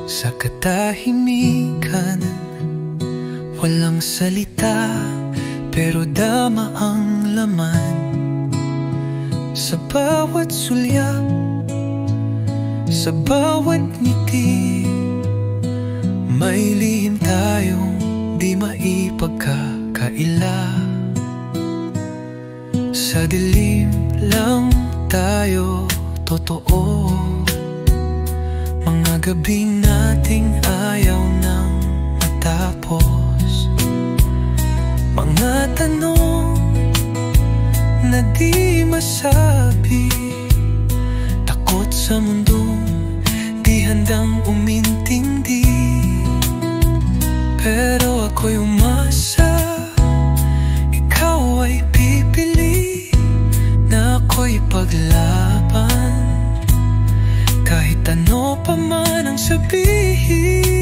Sa katahimikan, walang salita, pero dama ang laman. Sa bawat sulyap, sa bawat ngiti, may lihim tayong di maipagkakaila. Sa dilim lang tayo totoo, mga gabi nating ayaw nang matapos. Mga tanong na di masabi, takot sa mundong di handang umintindi. Pero ako'y umasa, ikaw ay pipili, na ako'y paglaban kahit ano pa man ang sabihin.